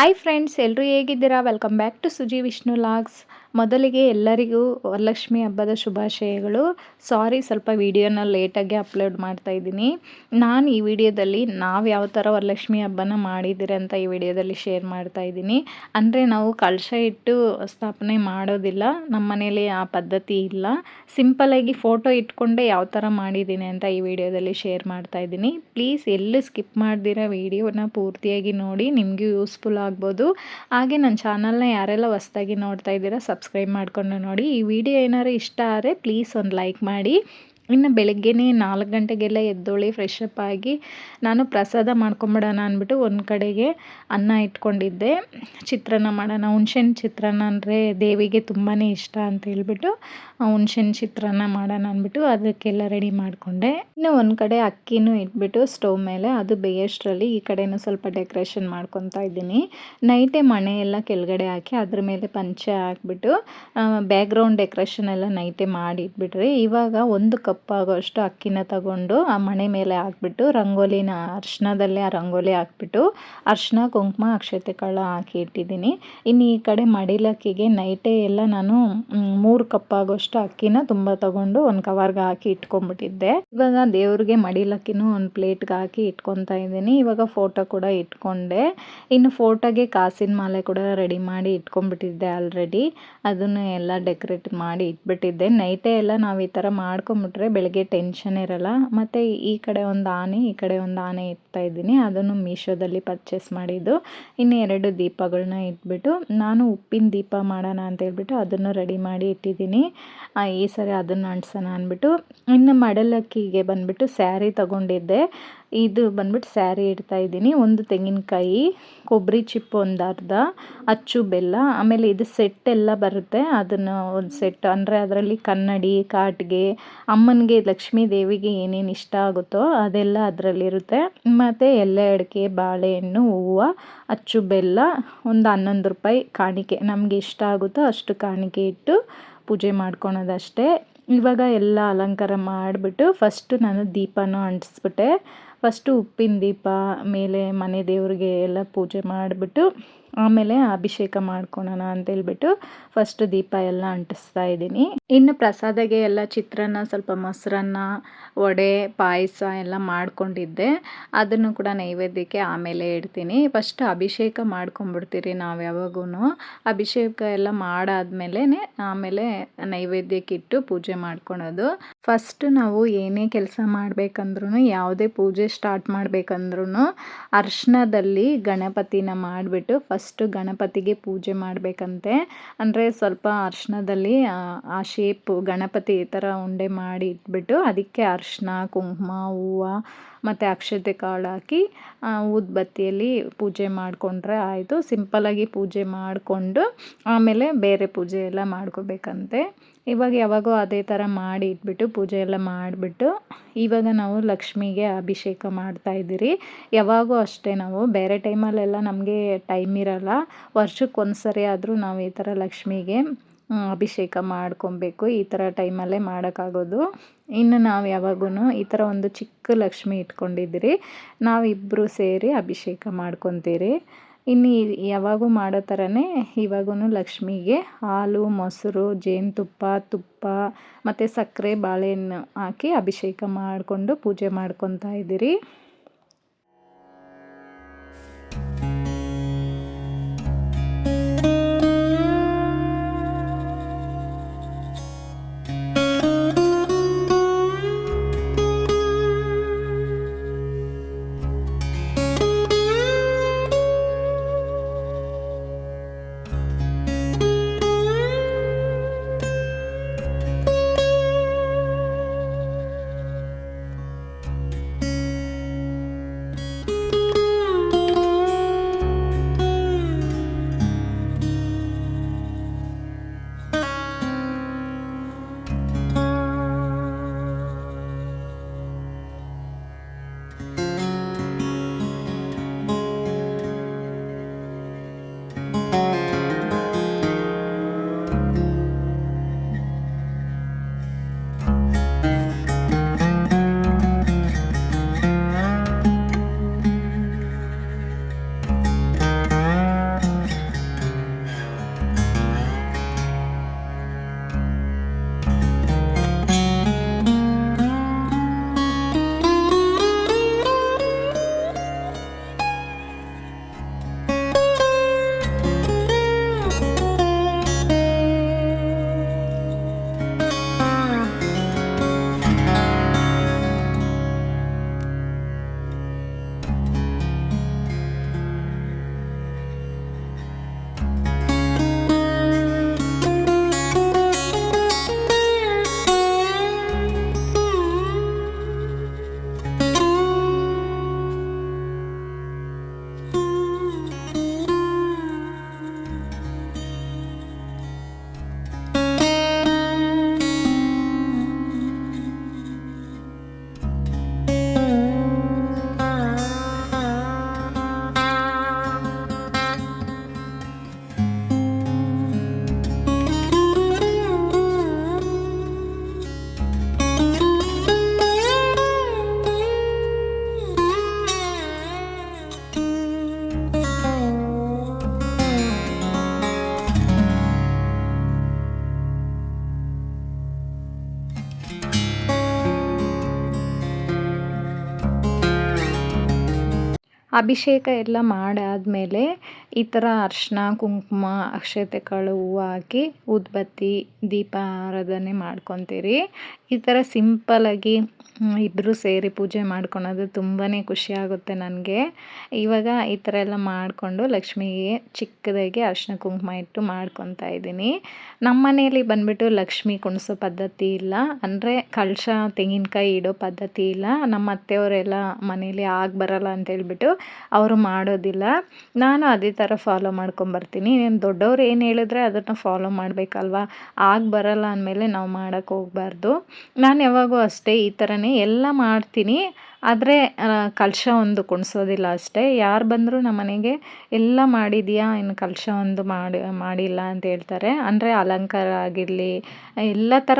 Hi friends, ಎಲ್ಲರೂ ಹೇಗಿದ್ದೀರಾ? Welcome back to Suji Vishnu logs. ಮೊದಲಿಗೆ ಎಲ್ಲರಿಗೂ ವರಲಕ್ಷ್ಮಿ ಹಬ್ಬದ ಶುಭಾಶಯಗಳು. ಸಾರಿ, ಸ್ವಲ್ಪ ವೀಡಿಯೋನ ಲೇಟಾಗಿ ಅಪ್ಲೋಡ್ ಮಾಡ್ತಾ ಇದ್ದೀನಿ. ನಾನು ಈ ವಿಡಿಯೋದಲ್ಲಿ ನಾವು ಯಾವ ಥರ ವರಲಕ್ಷ್ಮಿ ಹಬ್ಬನ ಮಾಡಿದ್ದೀರಿ ಅಂತ ಈ ವಿಡಿಯೋದಲ್ಲಿ ಶೇರ್ ಮಾಡ್ತಾ ಇದ್ದೀನಿ. ಅಂದರೆ ನಾವು ಕಳಶ ಇಟ್ಟು ಸ್ಥಾಪನೆ ಮಾಡೋದಿಲ್ಲ, ನಮ್ಮ ಮನೇಲಿ ಆ ಪದ್ಧತಿ ಇಲ್ಲ. ಸಿಂಪಲಾಗಿ ಫೋಟೋ ಇಟ್ಕೊಂಡೆ ಯಾವ ಥರ ಮಾಡಿದ್ದೀನಿ ಅಂತ ಈ ವಿಡಿಯೋದಲ್ಲಿ ಶೇರ್ ಮಾಡ್ತಾ ಇದ್ದೀನಿ. ಪ್ಲೀಸ್ ಎಲ್ಲೂ ಸ್ಕಿಪ್ ಮಾಡ್ದಿರ ವಿಡಿಯೋನ ಪೂರ್ತಿಯಾಗಿ ನೋಡಿ, ನಿಮಗೂ ಯೂಸ್ಫುಲ್ ಆಗ್ಬೋದು. ಹಾಗೆ ನನ್ನ ಚಾನಲ್ನ ಯಾರೆಲ್ಲ ಹೊಸ್ದಾಗಿ ನೋಡ್ತಾ ಇದ್ದೀರಾ ಸಬ್ಸ್ಕ್ರೈಬ್ ಮಾಡಿಕೊಂಡು ನೋಡಿ. ಈ ವಿಡಿಯೋ ಏನಾದ್ರು ಇಷ್ಟ ಆದರೆ ಪ್ಲೀಸ್ ಒಂದು ಲೈಕ್ ಮಾಡಿ. ಇನ್ನು ಬೆಳಗ್ಗೆನೇ 4 ಗಂಟೆಗೆಲ್ಲ ಎದ್ದೊಳಿ ಫ್ರೆಶ್ ಅಪ್ ಆಗಿ ನಾನು ಪ್ರಸಾದ ಮಾಡ್ಕೊಂಬಿಡೋಣ ಅಂದ್ಬಿಟ್ಟು ಒಂದು ಕಡೆಗೆ ಅನ್ನ ಇಟ್ಕೊಂಡಿದ್ದೆ. ಚಿತ್ರಾನ್ನ ಮಾಡೋಣ, ಹುಣ್ಸೆಹಣ್ಣು ಚಿತ್ರಾನ್ನ ಅಂದರೆ ದೇವಿಗೆ ತುಂಬಾ ಇಷ್ಟ ಅಂತ ಹೇಳ್ಬಿಟ್ಟು ಹುಣ್ಸೆಹಣ್ಣು ಚಿತ್ರಾನ್ನ ಮಾಡೋಣ ಅಂದ್ಬಿಟ್ಟು ಅದಕ್ಕೆಲ್ಲ ರೆಡಿ ಮಾಡಿಕೊಂಡೆ. ಇನ್ನು ಒಂದು ಕಡೆ ಅಕ್ಕಿನೂ ಇಟ್ಬಿಟ್ಟು ಸ್ಟವ್ ಮೇಲೆ ಅದು ಬೇಯೋಷ್ಟರಲ್ಲಿ ಈ ಕಡೆನೂ ಸ್ವಲ್ಪ ಡೆಕೋರೇಷನ್ ಮಾಡ್ಕೊತಾ ಇದ್ದೀನಿ. ನೈಟೇ ಮಣೆ ಎಲ್ಲ ಕೆಳಗಡೆ ಹಾಕಿ ಅದ್ರ ಮೇಲೆ ಪಂಚೆ ಹಾಕ್ಬಿಟ್ಟು ಬ್ಯಾಕ್ಗ್ರೌಂಡ್ ಡೆಕೋರೇಷನ್ ಎಲ್ಲ ನೈಟೇ ಮಾಡಿ ಇಟ್ಬಿಟ್ರಿ. ಇವಾಗ 1 ಕಪ್ ಆಗೋಷ್ಟು ಅಕ್ಕಿನ ತಗೊಂಡು ಆ ಮಣೆ ಮೇಲೆ ಹಾಕ್ಬಿಟ್ಟು ರಂಗೋಲಿನ ಅರ್ಶಿನದಲ್ಲೇ ಆ ರಂಗೋಲಿ ಹಾಕ್ಬಿಟ್ಟು ಅರ್ಶಿನ ಕುಂಕುಮ ಅಕ್ಷತೆ ಕಾಳು ಹಾಕಿ ಇಟ್ಟಿದ್ದೀನಿ. ಇನ್ನು ಈ ಕಡೆ ಮಡಿಲಕ್ಕಿಗೆ ನೈಟೇ ಎಲ್ಲ ನಾನು 3 ಕಪ್ ಆಗೋಷ್ಟು ಅಕ್ಕಿನ ತುಂಬ ತಗೊಂಡು ಒಂದು ಕವರ್ಗೆ ಹಾಕಿ ಇಟ್ಕೊಂಡ್ಬಿಟ್ಟಿದ್ದೆ. ಇವಾಗ ದೇವ್ರಿಗೆ ಮಡಿಲಕ್ಕಿನೂ ಒಂದು ಪ್ಲೇಟ್ಗೆ ಹಾಕಿ ಇಟ್ಕೊತಾ ಇದ್ದೀನಿ. ಇವಾಗ ಫೋಟೋ ಕೂಡ ಇಟ್ಕೊಂಡೆ. ಇನ್ನು ಫೋಟೋಗೆ ಕಾಸಿನ ಮಾಲೆ ಕೂಡ ರೆಡಿ ಮಾಡಿ ಇಟ್ಕೊಂಡ್ಬಿಟ್ಟಿದ್ದೆ ಆಲ್ರೆಡಿ. ಅದನ್ನು ಎಲ್ಲ ಡೆಕೋರೇಟ್ ಮಾಡಿ ಇಟ್ಬಿಟ್ಟಿದ್ದೆ. ನೈಟೇ ಎಲ್ಲ ನಾವು ಈ ಥರ ಮಾಡ್ಕೊಂಬಿಟ್ರೆ ಬೆಳಗ್ಗೆ ಟೆನ್ಷನ್ ಇರಲ್ಲ. ಮತ್ತು ಈ ಕಡೆ ಒಂದು ಆನೆ, ಈ ಕಡೆ ಒಂದು ಆನೆ ಇಡ್ತಾ ಇದ್ದೀನಿ. ಅದನ್ನು ಮೀಶೋದಲ್ಲಿ ಪರ್ಚೇಸ್ ಮಾಡಿದ್ದು. ಇನ್ನು 2 ದೀಪಗಳನ್ನ ಇಟ್ಬಿಟ್ಟು ನಾನು ಉಪ್ಪಿನ ದೀಪ ಮಾಡೋಣ ಅಂತ ಹೇಳ್ಬಿಟ್ಟು ಅದನ್ನು ರೆಡಿ ಮಾಡಿ ಇಟ್ಟಿದ್ದೀನಿ. ಈ ಸರಿ ಅದನ್ನು ಅಂಟಿಸೋಣ ಅಂದ್ಬಿಟ್ಟು. ಇನ್ನು ಮಡಲಕ್ಕಿಗೆ ಬಂದುಬಿಟ್ಟು ಸ್ಯಾರಿ ತಗೊಂಡಿದ್ದೆ. ಇದು ಬಂದ್ಬಿಟ್ಟು ಸ್ಯಾರಿ ಇಡ್ತಾ ಇದ್ದೀನಿ. 1 ತೆಂಗಿನಕಾಯಿ, ಕೊಬ್ಬರಿ ಚಿಪ್ಪು ಒಂದು ಅರ್ಧ, ಅಚ್ಚು ಬೆಲ್ಲ, ಆಮೇಲೆ ಇದು ಸೆಟ್ ಎಲ್ಲ ಬರುತ್ತೆ. ಅದನ್ನು ಒಂದು ಸೆಟ್ ಅಂದರೆ ಅದರಲ್ಲಿ ಕನ್ನಡಿ, ಕಾಟಿಗೆ, ಅಮ್ಮನಿಗೆ ಲಕ್ಷ್ಮೀ ದೇವಿಗೆ ಏನೇನು ಇಷ್ಟ ಆಗುತ್ತೋ ಅದೆಲ್ಲ ಅದರಲ್ಲಿರುತ್ತೆ. ಮತ್ತು ಎಲೆ ಅಡಿಕೆ, ಬಾಳೆಹಣ್ಣು, ಹೂವು, ಅಚ್ಚು ಬೆಲ್ಲ, ಒಂದು 11 ರೂಪಾಯಿ ಕಾಣಿಕೆ, ನಮಗೆ ಇಷ್ಟ ಆಗುತ್ತೋ ಅಷ್ಟು ಕಾಣಿಕೆ ಇಟ್ಟು ಪೂಜೆ ಮಾಡ್ಕೊಳೋದಷ್ಟೇ. ಇವಾಗ ಎಲ್ಲ ಅಲಂಕಾರ ಮಾಡಿಬಿಟ್ಟು ಫಸ್ಟು ನಾನು ದೀಪನ ಅಂಟಿಸ್ಬಿಟ್ಟೆ. ಫಸ್ಟು ಉಪ್ಪಿನ ದೀಪ ಮೇಲೆ ಮನೆ ದೇವ್ರಿಗೆ ಎಲ್ಲ ಪೂಜೆ ಮಾಡಿಬಿಟ್ಟು ಆಮೇಲೆ ಅಭಿಷೇಕ ಮಾಡ್ಕೊಳೋಣ ಅಂತೇಳ್ಬಿಟ್ಟು ಫಸ್ಟ್ ದೀಪ ಎಲ್ಲ ಅಂಟಿಸ್ತಾ ಇದ್ದೀನಿ. ಇನ್ನು ಪ್ರಸಾದಗೆ ಎಲ್ಲ ಚಿತ್ರಾನ್ನ, ಸ್ವಲ್ಪ ಮೊಸರನ್ನ, ವಡೆ, ಪಾಯಸ ಎಲ್ಲ ಮಾಡ್ಕೊಂಡಿದ್ದೆ. ಅದನ್ನು ಕೂಡ ನೈವೇದ್ಯಕ್ಕೆ ಆಮೇಲೆ ಇಡ್ತೀನಿ. ಫಸ್ಟ್ ಅಭಿಷೇಕ ಮಾಡ್ಕೊಂಬಿಡ್ತೀರಿ ನಾವು ಯಾವಾಗೂ. ಅಭಿಷೇಕ ಎಲ್ಲ ಮಾಡಾದ್ಮೇಲೆ ಆಮೇಲೆ ನೈವೇದ್ಯಕ್ಕಿಟ್ಟು ಪೂಜೆ ಮಾಡ್ಕೊಳೋದು. ಫಸ್ಟ್ ನಾವು ಏನೇ ಕೆಲಸ ಮಾಡಬೇಕಂದ್ರೂ, ಯಾವುದೇ ಪೂಜೆ ಸ್ಟಾರ್ಟ್ ಮಾಡಬೇಕಂದ್ರೂ ಅರ್ಶಿನದಲ್ಲಿ ಗಣಪತಿನ ಮಾಡಿಬಿಟ್ಟು ಫಸ್ಟು ಗಣಪತಿಗೆ ಪೂಜೆ ಮಾಡಬೇಕಂತೆ. ಅಂದರೆ ಸ್ವಲ್ಪ ಅರ್ಶಿನದಲ್ಲಿ ಆ ಶೇಪು ಗಣಪತಿ ಈ ಥರ ಉಂಡೆ ಮಾಡಿ ಇಟ್ಬಿಟ್ಟು ಅದಕ್ಕೆ ಅರ್ಶಿನ, ಕುಂಕುಮ, ಹೂವು ಮತ್ತು ಅಕ್ಷತೆ ಕಾಳು ಹಾಕಿ ಊದುಬತ್ತಿಯಲ್ಲಿ ಪೂಜೆ ಮಾಡಿಕೊಂಡ್ರೆ ಆಯಿತು. ಸಿಂಪಲ್ಲಾಗಿ ಪೂಜೆ ಮಾಡಿಕೊಂಡು ಆಮೇಲೆ ಬೇರೆ ಪೂಜೆ ಎಲ್ಲ ಮಾಡ್ಕೋಬೇಕಂತೆ. ಇವಾಗ ಯಾವಾಗೋ ಅದೇ ಥರ ಮಾಡಿ ಇಟ್ಬಿಟ್ಟು ಪೂಜೆ ಎಲ್ಲ ಮಾಡಿಬಿಟ್ಟು ಇವಾಗ ನಾವು ಲಕ್ಷ್ಮಿಗೆ ಅಭಿಷೇಕ ಮಾಡ್ತಾಯಿದ್ದೀರಿ. ಯಾವಾಗೂ ಅಷ್ಟೇ, ನಾವು ಬೇರೆ ಟೈಮಲ್ಲೆಲ್ಲ ನಮಗೆ ಟೈಮ್ ಇರಲ್ಲ. ವರ್ಷಕ್ಕೆ ಸರಿ ಆದರೂ ನಾವು ಈ ಥರ ಲಕ್ಷ್ಮಿಗೆ ಅಭಿಷೇಕ ಮಾಡ್ಕೊಬೇಕು. ಈ ಥರ ಟೈಮಲ್ಲೇ ಮಾಡೋಕ್ಕಾಗೋದು. ಇನ್ನು ನಾವು ಯಾವಾಗೂ ಈ ಥರ ಒಂದು ಚಿಕ್ಕ ಲಕ್ಷ್ಮಿ ಇಟ್ಕೊಂಡಿದ್ದೀರಿ. ನಾವಿಬ್ಬರು ಸೇರಿ ಅಭಿಷೇಕ ಮಾಡ್ಕೊತೀರಿ. ಇನ್ನು ಯಾವಾಗೂ ಮಾಡೋ ಥರನೇ ಇವಾಗೂ ಲಕ್ಷ್ಮಿಗೆ ಹಾಲು, ಮೊಸರು, ಜೇನುತುಪ್ಪ, ತುಪ್ಪ ಮತ್ತು ಸಕ್ಕರೆ, ಬಾಳೆಹಣ್ಣು ಹಾಕಿ ಅಭಿಷೇಕ ಮಾಡಿಕೊಂಡು ಪೂಜೆ ಮಾಡ್ಕೊತಾ ಇದ್ದೀರಿ. ಅಭಿಷೇಕ ಎಲ್ಲ ಮಾಡಾದಮೇಲೆ ಈ ಥರ ಅರಿಶಿನ ಕುಂಕುಮ ಅಕ್ಷತೆ ಕಾಳು ಹೂವು ಹಾಕಿ ಊದ್ಬತ್ತಿ ದೀಪ ಆರಾಧನೆ ಮಾಡ್ಕೊತೀರಿ. ಈ ಥರ ಸಿಂಪಲಾಗಿ ಇಬ್ಬರು ಸೇರಿ ಪೂಜೆ ಮಾಡ್ಕೊಳೋದು ತುಂಬಾ ಖುಷಿಯಾಗುತ್ತೆ ನನಗೆ. ಇವಾಗ ಈ ಥರ ಎಲ್ಲ ಮಾಡಿಕೊಂಡು ಲಕ್ಷ್ಮಿಗೆ ಚಿಕ್ಕದಾಗಿ ಅರಿಶಿನ ಕುಂಕುಮ ಇಟ್ಟು ಮಾಡ್ಕೊತಾ ಇದ್ದೀನಿ. ನಮ್ಮ ಮನೆಯಲ್ಲಿ ಬಂದುಬಿಟ್ಟು ಲಕ್ಷ್ಮಿ ಕುಣಿಸೋ ಪದ್ಧತಿ ಇಲ್ಲ, ಅಂದರೆ ಕಳಶ ತೆಂಗಿನಕಾಯಿ ಇಡೋ ಪದ್ಧತಿ ಇಲ್ಲ. ನಮ್ಮ ಅತ್ತೆಯವರೆಲ್ಲ ಮನೇಲಿ ಆಗಿ ಬರಲ್ಲ ಅಂತೇಳ್ಬಿಟ್ಟು ಅವರು ಮಾಡೋದಿಲ್ಲ. ನಾನು ಅದೇ ಥರ ಫಾಲೋ ಮಾಡ್ಕೊಂಬರ್ತೀನಿ. ನೀನು ದೊಡ್ಡವ್ರು ಏನು ಹೇಳಿದ್ರೆ ಅದನ್ನು ಫಾಲೋ ಮಾಡಬೇಕಲ್ವ. ಆಗಿ ಬರಲ್ಲ ಅಂದಮೇಲೆ ನಾವು ಮಾಡೋಕ್ಕೆ ಹೋಗಬಾರ್ದು. ನಾನು ಯಾವಾಗೂ ಅಷ್ಟೇ ಈ ಥರನೇ ಎಲ್ಲ ಮಾಡ್ತೀನಿ, ಆದರೆ ಕಲಶ ಒಂದು ಕುಣಿಸೋದಿಲ್ಲ ಅಷ್ಟೇ. ಯಾರು ಬಂದರೂ ನಮ್ಮ ಮನೆಗೆ ಎಲ್ಲ ಮಾಡಿದೀಯಾ, ಇನ್ನು ಕಲಶ ಒಂದು ಮಾಡಿಲ್ಲ ಅಂತ ಹೇಳ್ತಾರೆ. ಅಂದರೆ ಅಲಂಕಾರ ಆಗಿರಲಿ, ಎಲ್ಲ ಥರ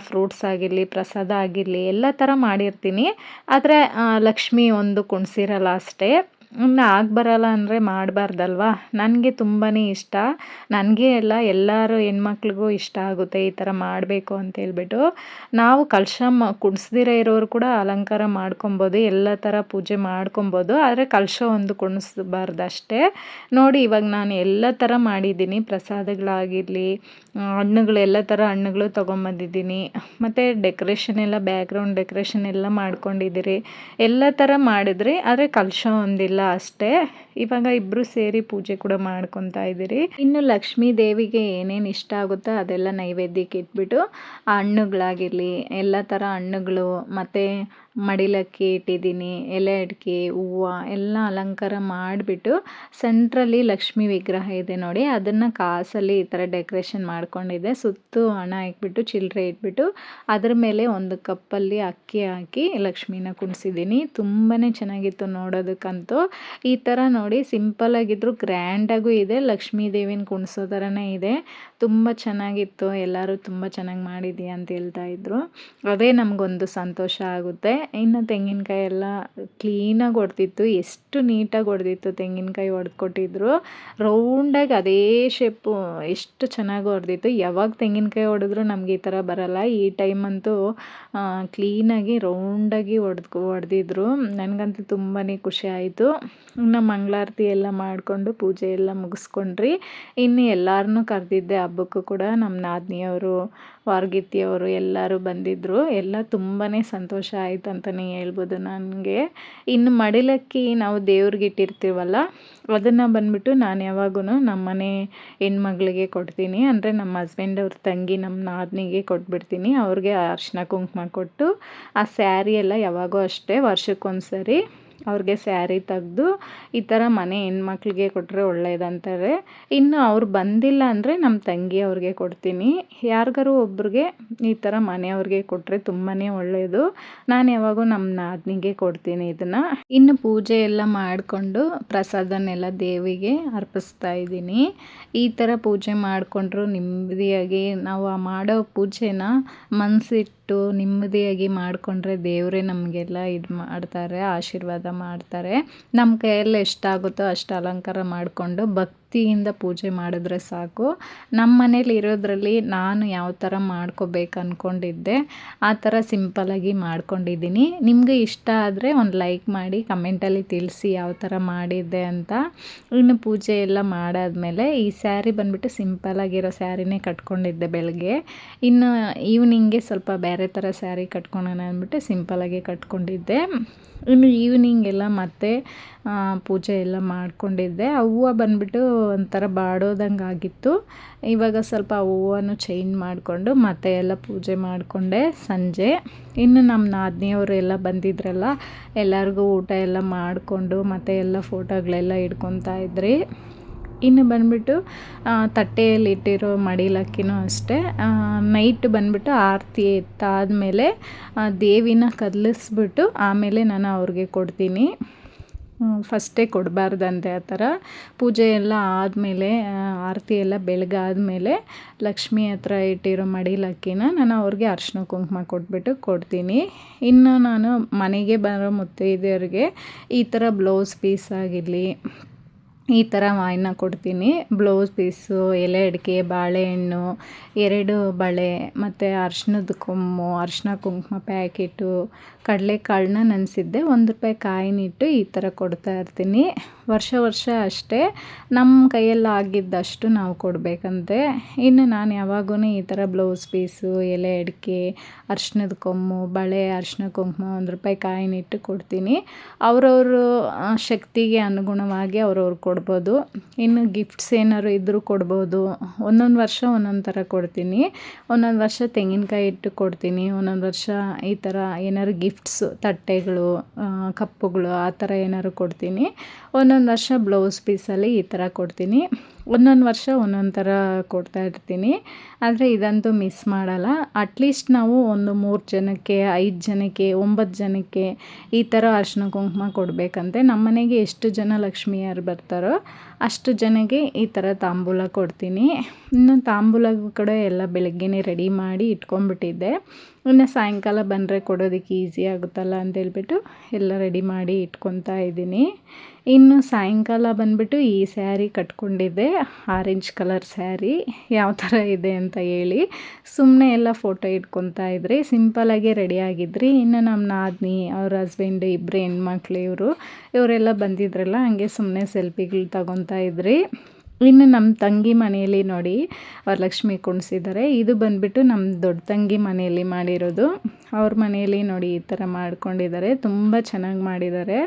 ಫ್ರೂಟ್ಸ್ ಆಗಿರಲಿ, ಪ್ರಸಾದ ಆಗಿರಲಿ ಎಲ್ಲ ಥರ ಮಾಡಿರ್ತೀನಿ, ಆದರೆ ಲಕ್ಷ್ಮಿ ಒಂದು ಕುಣಿಸಿರಲ್ಲ ಅಷ್ಟೇ. ಇನ್ನು ಆಗಿ ಬರಲ್ಲ ಅಂದರೆ ಮಾಡಬಾರ್ದಲ್ವ. ನನಗೆ ತುಂಬಾ ಇಷ್ಟ, ನನಗೆ ಎಲ್ಲ ಎಲ್ಲರೂ ಹೆಣ್ಮಕ್ಳಿಗೂ ಇಷ್ಟ ಆಗುತ್ತೆ ಈ ಥರ ಮಾಡಬೇಕು ಅಂತೇಳ್ಬಿಟ್ಟು. ನಾವು ಕಲಶ ಕುಣಿಸ್ದಿರ ಇರೋರು ಕೂಡ ಅಲಂಕಾರ ಮಾಡ್ಕೊಬೋದು, ಎಲ್ಲ ಥರ ಪೂಜೆ ಮಾಡ್ಕೊಬೋದು, ಆದರೆ ಕಲಶ ಒಂದು ಕುಣಿಸ್ಬಾರ್ದು ಅಷ್ಟೇ. ನೋಡಿ ಇವಾಗ ನಾನು ಎಲ್ಲ ಥರ ಮಾಡಿದ್ದೀನಿ, ಪ್ರಸಾದಗಳಾಗಿರಲಿ, ಹಣ್ಣುಗಳು ಎಲ್ಲ ಥರ ಹಣ್ಣುಗಳು ತೊಗೊಂಬಂದಿದ್ದೀನಿ, ಮತ್ತು ಡೆಕೋರೇಷನ್ ಎಲ್ಲ ಬ್ಯಾಕ್ಗ್ರೌಂಡ್ ಡೆಕೋರೇಷನ್ ಎಲ್ಲ ಮಾಡ್ಕೊಂಡಿದ್ದೀರಿ, ಎಲ್ಲ ಥರ ಮಾಡಿದ್ರಿ, ಆದರೆ ಕಲಶ ಒಂದಿಲ್ಲ ಅಷ್ಟೇ. ಇವಾಗ ಇಬ್ಬರು ಸೇರಿ ಪೂಜೆ ಕೂಡ ಮಾಡ್ಕೊತಾ ಇದ್ದೀರಿ. ಇನ್ನು ಲಕ್ಷ್ಮೀ ದೇವಿಗೆ ಏನೇನು ಇಷ್ಟ ಆಗುತ್ತೋ ಅದೆಲ್ಲ ನೈವೇದ್ಯಕ್ಕೆ ಇಟ್ಬಿಟ್ಟು ಹಣ್ಣುಗಳಾಗಿರಲಿ ಎಲ್ಲ ಥರ ಹಣ್ಣುಗಳು, ಮತ್ತು ಮಡಿಲಕ್ಕಿ ಇಟ್ಟಿದ್ದೀನಿ, ಎಲೆ ಅಡಿಕೆ ಹೂವು ಎಲ್ಲ ಅಲಂಕಾರ ಮಾಡಿಬಿಟ್ಟು ಸೆಂಟ್ರಲ್ಲಿ ಲಕ್ಷ್ಮೀ ವಿಗ್ರಹ ಇದೆ ನೋಡಿ, ಅದನ್ನು ಕಾಸಲ್ಲಿ ಈ ಥರ ಡೆಕೋರೇಷನ್ ಮಾಡ್ಕೊಂಡಿದ್ದೆ. ಸುತ್ತು ಹಣ ಇಟ್ಬಿಟ್ಟು ಚಿಲ್ಲರೆ ಇಟ್ಬಿಟ್ಟು ಅದ್ರ ಮೇಲೆ ಒಂದು ಕಪ್ಪಲ್ಲಿ ಅಕ್ಕಿ ಹಾಕಿ ಲಕ್ಷ್ಮೀನ ಕುಣಿಸಿದ್ದೀನಿ. ತುಂಬಾ ಚೆನ್ನಾಗಿತ್ತು ನೋಡೋದಕ್ಕಂತೂ. ಈ ಥರ ನೋಡಿ ಸಿಂಪಲ್ಲಾಗಿದ್ರು ಗ್ರ್ಯಾಂಡಾಗೂ ಇದೆ, ಲಕ್ಷ್ಮೀ ದೇವಿನ ಕುಣಿಸೋ ಥರನೇ ಇದೆ. ತುಂಬ ಚೆನ್ನಾಗಿತ್ತು, ಎಲ್ಲರೂ ತುಂಬ ಚೆನ್ನಾಗಿ ಮಾಡಿದ್ದೀಯ ಅಂತ ಹೇಳ್ತಾಯಿದ್ರು. ಅದೇ ನಮಗೊಂದು ಸಂತೋಷ ಆಗುತ್ತೆ. ಇನ್ನು ತೆಂಗಿನಕಾಯಿ ಎಲ್ಲ ಕ್ಲೀನಾಗಿ ಹೊಡೆದಿತ್ತು, ಎಷ್ಟು ನೀಟಾಗಿ ಹೊಡೆದಿತ್ತು ತೆಂಗಿನಕಾಯಿ ಹೊಡೆದ್ಕೊಟ್ಟಿದ್ರು. ರೌಂಡಾಗಿ ಅದೇ ಶೇಪು ಎಷ್ಟು ಚೆನ್ನಾಗಿ ಹೊಡೆದಿತ್ತು. ಯಾವಾಗ ತೆಂಗಿನಕಾಯಿ ಹೊಡೆದ್ರು ನಮಗೆ ಈ ಥರ ಬರಲ್ಲ, ಈ ಟೈಮಂತೂ ಕ್ಲೀನಾಗಿ ರೌಂಡಾಗಿ ಹೊಡೆದಿದ್ರು. ನನಗಂತೂ ತುಂಬಾ ಖುಷಿ ಆಯಿತು. ಇನ್ನು ಮಂಗಳಾರತಿ ಎಲ್ಲ ಮಾಡಿಕೊಂಡು ಪೂಜೆ ಎಲ್ಲ ಮುಗಿಸ್ಕೊಂಡ್ರಿ. ಇನ್ನು ಎಲ್ಲರನ್ನೂ ಕರೆದಿದ್ದೆ ಹಬ್ಬಕ್ಕೂ ಕೂಡ. ನಮ್ಮ ನಾದಿನಿಯವರು, ವಾರ್ಗಿತ್ತಿಯವರು ಎಲ್ಲರೂ ಬಂದಿದ್ದರು. ಎಲ್ಲ ತುಂಬಾ ಸಂತೋಷ ಆಯಿತು ಅಂತಲೇ ಹೇಳ್ಬೋದು ನನಗೆ. ಇನ್ನು ಮಡಿಲಕ್ಕಿ ನಾವು ದೇವ್ರಿಗೆ ಇಟ್ಟಿರ್ತೀವಲ್ಲ, ಅದನ್ನು ಬಂದುಬಿಟ್ಟು ನಾನು ಯಾವಾಗೂ ನಮ್ಮ ಮನೆ ಹೆಣ್ಮಗಳಿಗೆ ಕೊಡ್ತೀನಿ. ಅಂದರೆ ನಮ್ಮ ಹಸ್ಬೆಂಡ್ ಅವ್ರ ತಂಗಿ ನಮ್ಮ ನಾದಿನಿಗೆ ಕೊಟ್ಬಿಡ್ತೀನಿ. ಅವ್ರಿಗೆ ಅರಿಶಿನ ಕುಂಕುಮ ಕೊಟ್ಟು ಆ ಸ್ಯಾರಿ ಎಲ್ಲ ಯಾವಾಗೂ ಅಷ್ಟೇ ವರ್ಷಕ್ಕೊಂದ್ಸರಿ ಅವ್ರಿಗೆ ಸ್ಯಾರಿ ತೆಗ್ದು ಈ ಥರ ಮನೆ ಹೆಣ್ಮಕ್ಳಿಗೆ ಕೊಟ್ಟರೆ ಒಳ್ಳೆಯದಂತಾರೆ. ಇನ್ನು ಅವ್ರು ಬಂದಿಲ್ಲ ಅಂದರೆ ನಮ್ಮ ತಂಗಿ ಅವ್ರಿಗೆ ಕೊಡ್ತೀನಿ. ಯಾರಿಗಾರು ಒಬ್ರಿಗೆ ಈ ಥರ ಮನೆಯವ್ರಿಗೆ ಕೊಟ್ಟರೆ ತುಂಬಾ ಒಳ್ಳೆಯದು. ನಾನು ಯಾವಾಗೂ ನಮ್ಮ ನಾದಿನಿಗೆ ಕೊಡ್ತೀನಿ ಇದನ್ನು. ಇನ್ನು ಪೂಜೆ ಎಲ್ಲ ಮಾಡಿಕೊಂಡು ಪ್ರಸಾದನೆಲ್ಲ ದೇವಿಗೆ ಅರ್ಪಿಸ್ತಾ ಇದ್ದೀನಿ. ಈ ಥರ ಪೂಜೆ ಮಾಡಿಕೊಂಡ್ರು ನೆಮ್ಮದಿಯಾಗಿ ನಾವು ಮಾಡೋ ಪೂಜೆನ ಮನಸ್ಸಿಟ್ಟು ನೆಮ್ಮದಿಯಾಗಿ ಮಾಡಿಕೊಂಡ್ರೆ ದೇವರೇ ನಮಗೆಲ್ಲ ಇದು ಮಾಡ್ತಾರೆ, ಆಶೀರ್ವಾದ ಮಾಡ್ತಾರೆ. ನಮ್ಮ ಕೈಯಲ್ಲಿ ಎಷ್ಟಾಗುತ್ತೋ ಅಷ್ಟು ಅಲಂಕಾರ ಮಾಡಿಕೊಂಡು ಭಕ್ತಿಯಿಂದ ಪೂಜೆ ಮಾಡಿದ್ರೆ ಸಾಕು. ನಮ್ಮ ಮನೇಲಿ ಇರೋದ್ರಲ್ಲಿ ನಾನು ಯಾವ ಥರ ಮಾಡ್ಕೋಬೇಕು ಅಂದ್ಕೊಂಡಿದ್ದೆ ಆ ಥರ ಸಿಂಪಲಾಗಿ ಮಾಡ್ಕೊಂಡಿದ್ದೀನಿ. ನಿಮಗೆ ಇಷ್ಟ ಆದರೆ ಒಂದು ಲೈಕ್ ಮಾಡಿ ಕಮೆಂಟಲ್ಲಿ ತಿಳಿಸಿ ಯಾವ ಥರ ಮಾಡಿದ್ದೆ ಅಂತ. ಇನ್ನು ಪೂಜೆ ಎಲ್ಲ ಮಾಡಾದಮೇಲೆ ಈ ಸ್ಯಾರಿ ಬಂದುಬಿಟ್ಟು ಸಿಂಪಲಾಗಿರೋ ಸ್ಯಾರಿನೇ ಕಟ್ಕೊಂಡಿದ್ದೆ ಬೆಳಗ್ಗೆ. ಇನ್ನು ಈವ್ನಿಂಗ್ಗೆ ಸ್ವಲ್ಪ ಬೇರೆ ಥರ ಸ್ಯಾರಿ ಕಟ್ಕೊಳ್ಳೋಣ ಅಂದ್ಬಿಟ್ಟು ಸಿಂಪಲಾಗಿ ಕಟ್ಕೊಂಡಿದ್ದೆ. ಇನ್ನು ಈವ್ನಿಂಗ್ ಎಲ್ಲ ಮತ್ತೆ ಪೂಜೆ ಎಲ್ಲ ಮಾಡ್ಕೊಂಡಿದ್ದೆ. ಆ ಹೂವು ಬಂದುಬಿಟ್ಟು ಒಂಥರ ಬಾಡೋದಂಗೆ ಆಗಿತ್ತು. ಇವಾಗ ಸ್ವಲ್ಪ ಆ ಹೂವನ್ನು ಚೇಂಜ್ ಮಾಡಿಕೊಂಡು ಮತ್ತೆ ಎಲ್ಲ ಪೂಜೆ ಮಾಡಿಕೊಂಡೆ ಸಂಜೆ. ಇನ್ನು ನಮ್ಮ ನಾದಿನಿಯವರು ಎಲ್ಲ ಬಂದಿದ್ರಲ್ಲ, ಎಲ್ಲರಿಗೂ ಊಟ ಎಲ್ಲ ಮಾಡಿಕೊಂಡು ಮತ್ತೆ ಎಲ್ಲ ಫೋಟೋಗಳೆಲ್ಲ ಹಿಡ್ಕೊತಾ ಇದ್ರಿ. ಇನ್ನು ಬಂದುಬಿಟ್ಟು ತಟ್ಟೆಯಲ್ಲಿ ಇಟ್ಟಿರೋ ಮಡಿಲಕ್ಕಿನೂ ಅಷ್ಟೇ ನೈಟ್ ಬಂದುಬಿಟ್ಟು ಆರತಿ ಎತ್ತಾದಮೇಲೆ ದೇವಿನ ಕದಲಿಸ್ಬಿಟ್ಟು ಆಮೇಲೆ ನಾನು ಅವ್ರಿಗೆ ಕೊಡ್ತೀನಿ. ಫಸ್ಟೇ ಕೊಡಬಾರ್ದಂತೆ ಆ ಥರ. ಪೂಜೆ ಎಲ್ಲ ಆದಮೇಲೆ ಆರತಿ ಎಲ್ಲ ಬೆಳಗಾದ್ಮೇಲೆ ಲಕ್ಷ್ಮಿ ಹತ್ರ ಇಟ್ಟಿರೋ ಮಡಿಲಕ್ಕಿನ ನಾನು ಅವ್ರಿಗೆ ಅರಿಶಿನ ಕುಂಕುಮ ಕೊಟ್ಬಿಟ್ಟು ಕೊಡ್ತೀನಿ. ಇನ್ನು ನಾನು ಮನೆಗೆ ಬರೋ ಮುತ್ತೈದೆಯರಿಗೆ ಈ ಥರ ಬ್ಲೌಸ್ ಪೀಸ್ ಆಗಿರಲಿ, ಈ ಥರ ವಾಯಿನ ಕೊಡ್ತೀನಿ. ಬ್ಲೌಸ್ ಪೀಸು, ಎಲೆ ಅಡಿಕೆ, ಬಾಳೆಹಣ್ಣು, 2 ಬಳೆ ಮತ್ತು ಅರ್ಶಿನದ ಕೊಂಬು, ಅರಿಶಿನ ಕುಂಕುಮ ಪ್ಯಾಕೆಟು, ಕಡಲೆಕಾಳನ್ನ ನೆನೆಸಿದ್ದೆ, ₹1 ಕಾಯಿನಿಟ್ಟು ಈ ಥರ ಕೊಡ್ತಾ ಇರ್ತೀನಿ. ವರ್ಷ ಅಷ್ಟೇ ನಮ್ಮ ಕೈಯಲ್ಲಿ ಆಗಿದ್ದಷ್ಟು ನಾವು ಕೊಡಬೇಕಂತೆ. ಇನ್ನು ನಾನು ಯಾವಾಗೂ ಈ ಥರ ಬ್ಲೌಸ್ ಪೀಸು, ಎಲೆ ಅಡಿಕೆ, ಅರಿಶಿನದ ಕೊಂಬು, ಬಳೆ, ಅರಿಶಿನ ಕುಂಕುಮ ₹1 ಕಾಯಿನಿಟ್ಟು ಕೊಡ್ತೀನಿ. ಅವರವರು ಶಕ್ತಿಗೆ ಅನುಗುಣವಾಗಿ ಅವ್ರವ್ರು ಕೊಡ್ಬೋದು. ಇನ್ನು ಗಿಫ್ಟ್ಸ್ ಏನಾದ್ರು ಇದ್ದರೂ ಕೊಡ್ಬೋದು. ಒಂದೊಂದು ವರ್ಷ ಒಂದೊಂದು ಥರ ಕೊಡ್ತೀನಿ. ಒಂದೊಂದು ವರ್ಷ ತೆಂಗಿನಕಾಯಿ ಇಟ್ಟು ಕೊಡ್ತೀನಿ, ಒಂದೊಂದು ವರ್ಷ ಈ ಥರ ಏನಾದ್ರು ಗಿಫ್ಟ್ಸು, ತಟ್ಟೆಗಳು, ಕಪ್ಪುಗಳು ಆ ಥರ ಏನಾದ್ರು ಕೊಡ್ತೀನಿ. ಒಂದೊಂದು ವರ್ಷ ಬ್ಲೌಸ್ ಪೀಸಲ್ಲಿ ಈ ಥರ ಕೊಡ್ತೀನಿ. ಒಂದೊಂದು ವರ್ಷ ಒಂದೊಂದು ಥರ ಕೊಡ್ತಾ ಇರ್ತೀನಿ. ಆದರೆ ಇದಂತೂ ಮಿಸ್ ಮಾಡಲ್ಲ. ಅಟ್ಲೀಸ್ಟ್ ನಾವು ಒಂದು 3 ಜನಕ್ಕೆ, 5 ಜನಕ್ಕೆ, 9 ಜನಕ್ಕೆ ಈ ಥರ ಅರಿಶಿನ ಕುಂಕುಮ ಕೊಡಬೇಕಂತೆ. ನಮ್ಮ ಮನೆಗೆ ಎಷ್ಟು ಜನ ಲಕ್ಷ್ಮಿಯರು ಬರ್ತಾರೋ ಅಷ್ಟು ಜನಕ್ಕೆ ಈ ಥರ ತಾಂಬೂಲ ಕೊಡ್ತೀನಿ. ಇನ್ನು ತಾಂಬೂಲ ಕೂಡ ಎಲ್ಲ ಬೆಳಗ್ಗೆನೇ ರೆಡಿ ಮಾಡಿ ಇಟ್ಕೊಂಡ್ಬಿಟ್ಟಿದ್ದೆ. ಇನ್ನು ಸಾಯಂಕಾಲ ಬಂದರೆ ಕೊಡೋದಕ್ಕೆ ಈಸಿ ಆಗುತ್ತಲ್ಲ ಅಂತೇಳ್ಬಿಟ್ಟು ಎಲ್ಲ ರೆಡಿ ಮಾಡಿ ಇಟ್ಕೊತಾ ಇದ್ದೀನಿ. ಇನ್ನು ಸಾಯಂಕಾಲ ಬಂದುಬಿಟ್ಟು ಈ ಸ್ಯಾರಿ ಕಟ್ಕೊಂಡಿದ್ದೆ, ಆರೆಂಜ್ ಕಲರ್ ಸ್ಯಾರಿ. ಯಾವ ಥರ ಇದೆ ಅಂತ ಹೇಳಿ. ಸುಮ್ಮನೆ ಎಲ್ಲ ಫೋಟೋ ಇಟ್ಕೊತಾ ಇದ್ರಿ, ಸಿಂಪಲಾಗೆ ರೆಡಿ ಆಗಿದ್ರಿ. ಇನ್ನು ನಮ್ಮ ನಾದಿನಿ, ಅವ್ರ ಹಸ್ಬೆಂಡ್, ಇಬ್ಬರು ಹೆಣ್ಮಕ್ಳು ಇವರೆಲ್ಲ ಬಂದಿದ್ರಲ್ಲ, ಹಂಗೆ ಸುಮ್ಮನೆ ಸೆಲ್ಫಿಗಳು ತಗೊತಾ ಇದ್ರಿ. ಇನ್ನು ನಮ್ಮ ತಂಗಿ ಮನೆಯಲ್ಲಿ ನೋಡಿ ವರಲಕ್ಷ್ಮಿ ಕುಣಿಸಿದ್ದಾರೆ. ಇದು ಬಂದುಬಿಟ್ಟು ನಮ್ಮ ದೊಡ್ಡ ತಂಗಿ ಮನೆಯಲ್ಲಿ ಮಾಡಿರೋದು. ಅವ್ರ ಮನೆಯಲ್ಲಿ ನೋಡಿ ಈ ಥರ ಮಾಡ್ಕೊಂಡಿದ್ದಾರೆ, ತುಂಬ ಚೆನ್ನಾಗಿ ಮಾಡಿದ್ದಾರೆ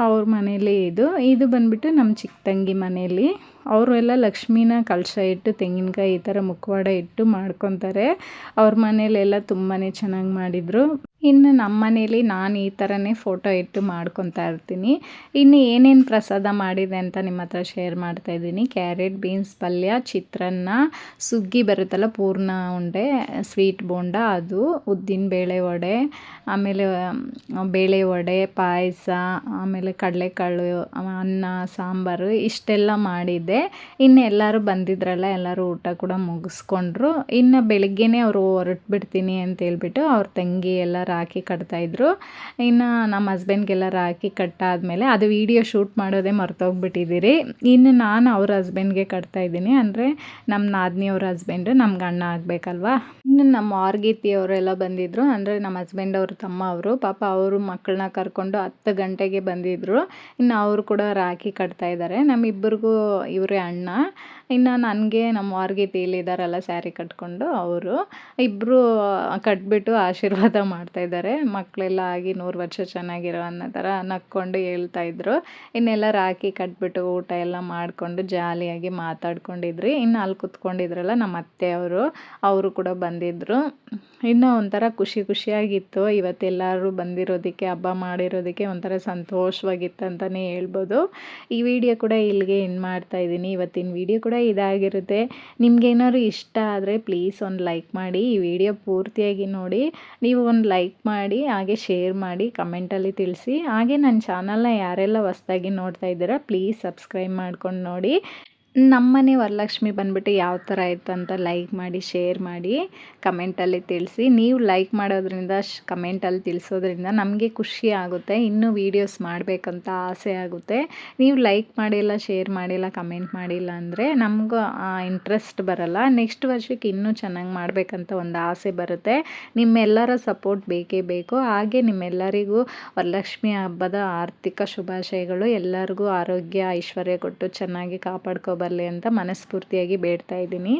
ಅವ್ರ ಮನೆಯಲ್ಲಿ. ಇದು ಬಂದುಬಿಟ್ಟು ನಮ್ಮ ಚಿಕ್ಕ ತಂಗಿ ಮನೆಯಲ್ಲಿ. ಅವರು ಎಲ್ಲ ಲಕ್ಷ್ಮೀನ ಕಲಶ ಇಟ್ಟು ತೆಂಗಿನಕಾಯಿ ಈ ಥರ ಮುಖವಾಡ ಇಟ್ಟು ಮಾಡ್ಕೊತಾರೆ. ಅವ್ರ ಮನೆಯಲ್ಲೆಲ್ಲ ತುಂಬಾ ಚೆನ್ನಾಗಿ ಮಾಡಿದರು. ಇನ್ನು ನಮ್ಮ ಮನೇಲಿ ನಾನು ಈ ಥರನೇ ಫೋಟೋ ಇಟ್ಟು ಮಾಡ್ಕೊತಾ ಇರ್ತೀನಿ. ಇನ್ನು ಏನೇನು ಪ್ರಸಾದ ಮಾಡಿದೆ ಅಂತ ನಿಮ್ಮ ಹತ್ರ ಶೇರ್ ಮಾಡ್ತಾಯಿದ್ದೀನಿ. ಕ್ಯಾರೆಟ್ ಬೀನ್ಸ್ ಪಲ್ಯ, ಚಿತ್ರಾನ್ನ, ಸುಗ್ಗಿ ಬರುತ್ತಲ್ಲ ಪೂರ್ಣ ಉಂಡೆ, ಸ್ವೀಟ್ ಬೋಂಡ, ಅದು ಉದ್ದಿನ ಬೇಳೆ ವಡೆ, ಆಮೇಲೆ ಬೇಳೆ ವಡೆ, ಪಾಯಸ, ಆಮೇಲೆ ಕಡಲೆಕಾಳು, ಅನ್ನ, ಸಾಂಬಾರು ಇಷ್ಟೆಲ್ಲ ಮಾಡಿದ್ದೆ. ಇನ್ನು ಎಲ್ಲರೂ ಬಂದಿದ್ರಲ್ಲ, ಎಲ್ಲರೂ ಊಟ ಕೂಡ ಮುಗಿಸ್ಕೊಂಡ್ರು. ಇನ್ನು ಬೆಳಗ್ಗೆನೇ ಅವರು ಹೊರಟ್ಬಿಡ್ತೀನಿ ಅಂತೇಳ್ಬಿಟ್ಟು ಅವ್ರ ತಂಗಿ ಎಲ್ಲ ರಾಖಿ ಕಟ್ತಾಯಿದ್ರು. ಇನ್ನು ನಮ್ಮ ಹಸ್ಬೆಂಡ್ಗೆಲ್ಲ ರಾಖಿ ಕಟ್ಟಾದಮೇಲೆ ಅದು ವೀಡಿಯೋ ಶೂಟ್ ಮಾಡೋದೇ ಮರ್ತೋಗ್ಬಿಟ್ಟಿದ್ದೀರಿ. ಇನ್ನು ನಾನು ಅವ್ರ ಹಸ್ಬೆಂಡ್ಗೆ ಕಟ್ತಾಯಿದ್ದೀನಿ, ಅಂದರೆ ನಮ್ಮ ನಾದಿನಿ ಅವ್ರ ಹಸ್ಬೆಂಡು, ನಮ್ಗೆ ಅಣ್ಣ ಆಗಬೇಕಲ್ವಾ. ಇನ್ನು ನಮ್ಮ ಆರ್ಗೀತಿ ಅವರೆಲ್ಲ ಬಂದಿದ್ದರು, ಅಂದರೆ ನಮ್ಮ ಹಸ್ಬೆಂಡ್ ಅವ್ರ ತಮ್ಮ ಅವರು. ಪಾಪ ಅವರು ಮಕ್ಕಳನ್ನ ಕರ್ಕೊಂಡು 10 ಗಂಟೆಗೆ ಬಂದಿದ್ದರು. ಇನ್ನು ಅವರು ಕೂಡ ರಾಖಿ ಕಟ್ತಾಯಿದ್ದಾರೆ. ನಮ್ಮಿಬ್ಬರಿಗೂ ಇವರೇ ಅಣ್ಣ. ಇನ್ನು ನನಗೆ ನಮ್ಮ ಆರ್ಗೀತಿ ಇಲ್ಲಿದ್ದಾರಲ್ಲ ಸ್ಯಾರಿ ಕಟ್ಕೊಂಡು, ಅವರು ಇಬ್ಬರು ಕಟ್ಬಿಟ್ಟು ಆಶೀರ್ವಾದ ಮಾಡ್ತಾಯಿದ್ದಾರೆ. ಮಕ್ಕಳೆಲ್ಲ ಆಗಿ 100 ವರ್ಷ ಚೆನ್ನಾಗಿರೋ ಅನ್ನೋ ಥರ ನಕ್ಕೊಂಡು ಹೇಳ್ತಾಯಿದ್ರು. ಇನ್ನೆಲ್ಲ ರಾಖಿ ಕಟ್ಬಿಟ್ಟು ಊಟ ಎಲ್ಲ ಮಾಡಿಕೊಂಡು ಜಾಲಿಯಾಗಿ ಮಾತಾಡ್ಕೊಂಡಿದ್ರಿ. ಇನ್ನು ಅಲ್ಲಿ ಕೂತ್ಕೊಂಡಿದ್ರಲ್ಲ ನಮ್ಮ ಅತ್ತೆಯವರು, ಅವರು ಕೂಡ ಬಂದಿದ್ದರು. ಇನ್ನೂ ಒಂಥರ ಖುಷಿಯಾಗಿತ್ತು. ಇವತ್ತೆಲ್ಲರೂ ಬಂದಿರೋದಕ್ಕೆ, ಹಬ್ಬ ಮಾಡಿರೋದಕ್ಕೆ ಒಂಥರ ಸಂತೋಷವಾಗಿತ್ತು ಅಂತಲೇ ಹೇಳ್ಬೋದು. ಈ ವಿಡಿಯೋ ಕೂಡ ಇಲ್ಲಿಗೆ ಎಂಡ್ ಮಾಡ್ತಾಯಿದ್ದೀನಿ. ಇವತ್ತಿನ ವಿಡಿಯೋ ಕೂಡ ಇದಾಗಿರುತ್ತೆ. ನಿಮ್ಗೇನಾದ್ರು ಇಷ್ಟ ಆದರೆ ಪ್ಲೀಸ್ ಒಂದು ಲೈಕ್ ಮಾಡಿ. ಈ ವಿಡಿಯೋ ಪೂರ್ತಿಯಾಗಿ ನೋಡಿ. ನೀವು ಒಂದು ಲೈಕ್ ಮಾಡಿ, ಹಾಗೆ ಶೇರ್ ಮಾಡಿ, ಕಮೆಂಟಲ್ಲಿ ತಿಳಿಸಿ. ಹಾಗೆ ನನ್ನ ಚಾನಲ್ನ ಯಾರೆಲ್ಲ ಹೊಸ್ದಾಗಿ ನೋಡ್ತಾ ಇದ್ದೀರಾ ಪ್ಲೀಸ್ ಸಬ್ಸ್ಕ್ರೈಬ್ ಮಾಡ್ಕೊಂಡು ನೋಡಿ. ನಮ್ಮನೆ ವರಲಕ್ಷ್ಮಿ ಬಂದುಬಿಟ್ಟು ಯಾವ ಥರ ಇತ್ತು ಅಂತ ಲೈಕ್ ಮಾಡಿ, ಶೇರ್ ಮಾಡಿ, ಕಮೆಂಟಲ್ಲಿ ತಿಳಿಸಿ. ನೀವು ಲೈಕ್ ಮಾಡೋದ್ರಿಂದ, ಕಮೆಂಟಲ್ಲಿ ತಿಳಿಸೋದ್ರಿಂದ ನಮಗೆ ಖುಷಿ ಆಗುತ್ತೆ, ಇನ್ನೂ ವೀಡಿಯೋಸ್ ಮಾಡಬೇಕಂತ ಆಸೆ ಆಗುತ್ತೆ. ನೀವು ಲೈಕ್ ಮಾಡಿಲ್ಲ, ಶೇರ್ ಮಾಡಿಲ್ಲ, ಕಮೆಂಟ್ ಮಾಡಿಲ್ಲ ಅಂದರೆ ನಮಗೂ ಇಂಟ್ರೆಸ್ಟ್ ಬರಲ್ಲ. ನೆಕ್ಸ್ಟ್ ವರ್ಷಕ್ಕೆ ಇನ್ನೂ ಚೆನ್ನಾಗಿ ಮಾಡಬೇಕಂತ ಒಂದು ಆಸೆ ಬರುತ್ತೆ. ನಿಮ್ಮೆಲ್ಲರ ಸಪೋರ್ಟ್ ಬೇಕೇ ಬೇಕು. ಹಾಗೆ ನಿಮ್ಮೆಲ್ಲರಿಗೂ ವರಲಕ್ಷ್ಮಿ ಹಬ್ಬದ ಆರ್ಥಿಕ ಶುಭಾಶಯಗಳು. ಎಲ್ಲರಿಗೂ ಆರೋಗ್ಯ, ಐಶ್ವರ್ಯ ಕೊಟ್ಟು ಚೆನ್ನಾಗಿ ಕಾಪಾಡ್ಕೊ ಬರಲಿ ಅಂತ ಮನಸ್ಫೂರ್ತಿಯಾಗಿ ಬೇಡ್ತಾ ಇದ್ದೀನಿ.